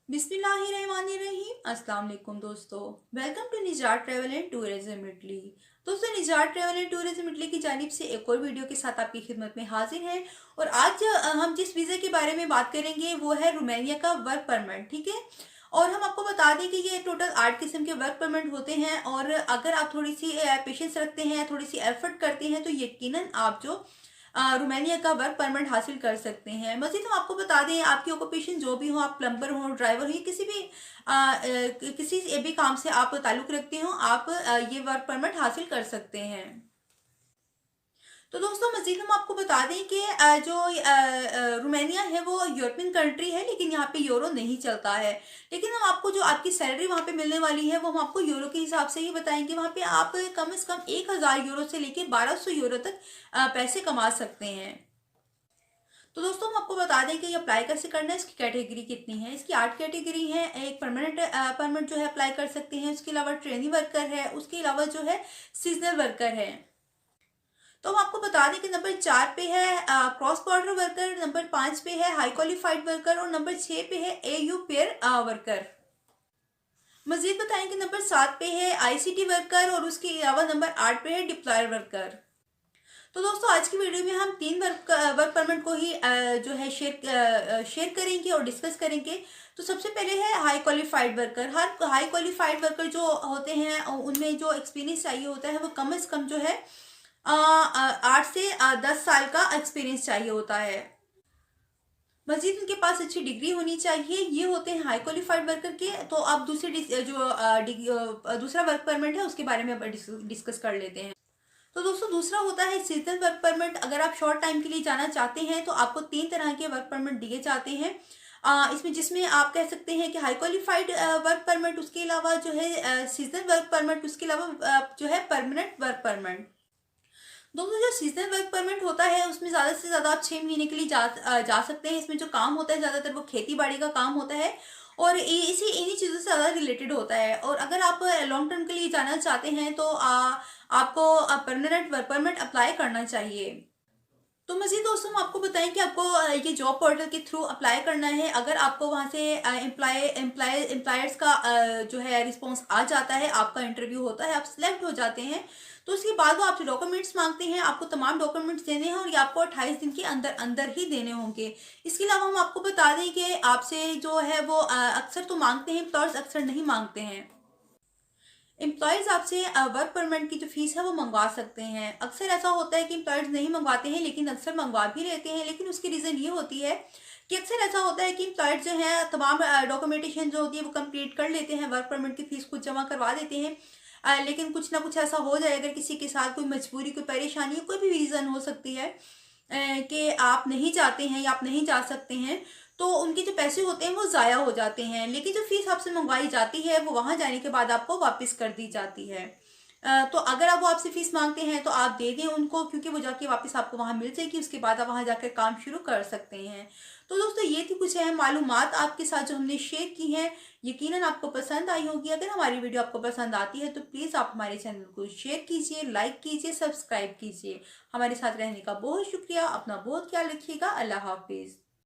बिस्मिल्लाहिर्रहमानिर्रहीम। अस्सलाम वालेकुम दोस्तों, वेलकम टू निजात ट्रैवल एंड टूरिज्म इटली। दोस्तों, निजात ट्रैवल एंड टूरिज्म इटली की जानिब से एक और वीडियो के साथ आपकी खिदमत में हाजिर है। और आज हम जिस वीज़े के बारे में बात करेंगे वो है रोमानिया का वर्क परमिट। ठीक है। और हम आपको बता दें कि ये टोटल 8 किस्म के वर्क परमिट होते हैं, और अगर आप थोड़ी सी पेशेंस रखते हैं, थोड़ी सी एफर्ट करते हैं, तो यकीनन आप जो रोमानिया का वर्क परमिट हासिल कर सकते हैं। मजीद हम आपको बता दें, आपकी ऑक्यूपेशन जो भी हो, आप प्लम्बर हो, ड्राइवर हो, या किसी भी काम से आप ताल्लुक़ रखते हो, आप ये वर्क परमिट हासिल कर सकते हैं। तो दोस्तों, मजीद हम आपको बता दें कि जो रोमानिया है वो यूरोपियन कंट्री है, लेकिन यहाँ पे यूरो नहीं चलता है। लेकिन हम आपको जो आपकी सैलरी वहाँ पे मिलने वाली है वो हम आपको यूरो के हिसाब से ही बताएंगे। वहाँ पे आप कम से कम 1000 यूरो से लेके 1200 यूरो तक पैसे कमा सकते हैं। तो दोस्तों, हम आपको बता दें कि ये अप्लाई कैसे करना है, इसकी कैटेगरी कितनी है। इसकी 8 कैटेगरी है। एक परमानेंट परमिट जो है अप्लाई कर सकते हैं, उसके अलावा ट्रेनिंग वर्कर है, उसके अलावा जो है सीजनल वर्कर है। तो हम आपको बता दें कि नंबर 4 पे है क्रॉस बॉर्डर वर्कर, नंबर 5 पे है हाई क्वालिफाइड वर्कर, और नंबर 6 पे है एयू पेयर वर्कर। मजीद बताएं कि नंबर 7 पे है आईसीटी वर्कर, और उसके अलावा नंबर 8 पे है डिप्लॉयर वर्कर। तो दोस्तों, आज की वीडियो में हम 3 वर्क परमिट को ही जो है शेयर करेंगे और डिस्कस करेंगे। तो सबसे पहले है हाई क्वालिफाइड वर्कर। हर हाई क्वालिफाइड वर्कर जो होते हैं उनमें जो एक्सपीरियंस चाहिए होता है वो कम से कम जो है 8 से 10 साल का एक्सपीरियंस चाहिए होता है। मजीद उनके पास अच्छी डिग्री होनी चाहिए। ये होते हैं हाई क्वालिफाइड वर्कर के। तो अब दूसरा वर्क परमिट है उसके बारे में डिस्कस कर लेते हैं। तो दोस्तों, दूसरा होता है सीजनल वर्क परमिट। अगर आप शॉर्ट टाइम के लिए जाना चाहते हैं तो आपको 3 तरह के वर्क परमिट दिए जाते हैं। जिसमें आप कह सकते हैं कि हाई क्वालिफाइड वर्क परमिट, उसके अलावा जो है सीजनल वर्क परमिट, उसके अलावा जो है परमानेंट वर्क परमिट। दोस्तों, जो सीजनल वर्क परमिट होता है उसमें ज़्यादा से ज़्यादा आप 6 महीने के लिए जा सकते हैं। इसमें जो काम होता है ज़्यादातर वो खेती बाड़ी का काम होता है, और इन्हीं चीज़ों से ज़्यादा रिलेटेड होता है। और अगर आप लॉन्ग टर्म के लिए जाना चाहते हैं तो आपको परमानेंट वर्क परमिट अप्लाई करना चाहिए। तो मज़ीद दोस्तों, हम आपको बताएं कि आपको ये जॉब पोर्टल के थ्रू अप्लाई करना है। अगर आपको वहाँ से एम्प्लॉयर्स का जो है रिस्पांस आ जाता है, आपका इंटरव्यू होता है, आप सिलेक्ट हो जाते हैं, तो उसके बाद वो आपसे डॉक्यूमेंट्स मांगते हैं। आपको तमाम डॉक्यूमेंट्स देने हैं, और ये आपको 28 दिन के अंदर अंदर ही देने होंगे। इसके अलावा हम आपको बता दें कि आपसे जो है वो अक्सर तो मांगते हैं, एम्प्लॉयर्स अक्सर नहीं मांगते हैं। एम्प्लॉयज़ आपसे वर्क परमिट की जो फीस है वो मंगवा सकते हैं। अक्सर ऐसा होता है कि एम्प्लॉयर्स नहीं मंगवाते हैं, लेकिन अक्सर मंगवा भी लेते हैं। लेकिन उसकी रीज़न ये होती है कि अक्सर ऐसा होता है कि एम्प्लॉयर्स जो है तमाम डॉक्यूमेंटेशन जो होती है वो कंप्लीट कर लेते हैं, वर्क परमिट की फीस खुद जमा करवा देते हैं। लेकिन कुछ ना कुछ ऐसा हो जाए, अगर किसी के साथ कोई मजबूरी, कोई परेशानी, कोई भी रीज़न हो सकती है कि आप नहीं जाते हैं या आप नहीं जा सकते हैं, तो उनके जो पैसे होते हैं वो ज़ाया हो जाते हैं। लेकिन जो फीस आपसे मंगवाई जाती है वो वहाँ जाने के बाद आपको वापस कर दी जाती है। तो अगर आप वो आपसे फीस मांगते हैं तो आप दे दें उनको, क्योंकि वो जाके वापस आपको वहाँ मिल जाएगी। उसके बाद आप वहाँ जाकर काम शुरू कर सकते हैं। तो दोस्तों, ये थी कुछ है मालूमात आपके साथ जो हमने शेयर की हैं। यकीनन आपको पसंद आई होगी। अगर हमारी वीडियो आपको पसंद आती है तो प्लीज़ आप हमारे चैनल को शेयर कीजिए, लाइक कीजिए, सब्सक्राइब कीजिए। हमारे साथ रहने का बहुत शुक्रिया। अपना बहुत ख्याल रखिएगा। अल्लाह हाफिज़।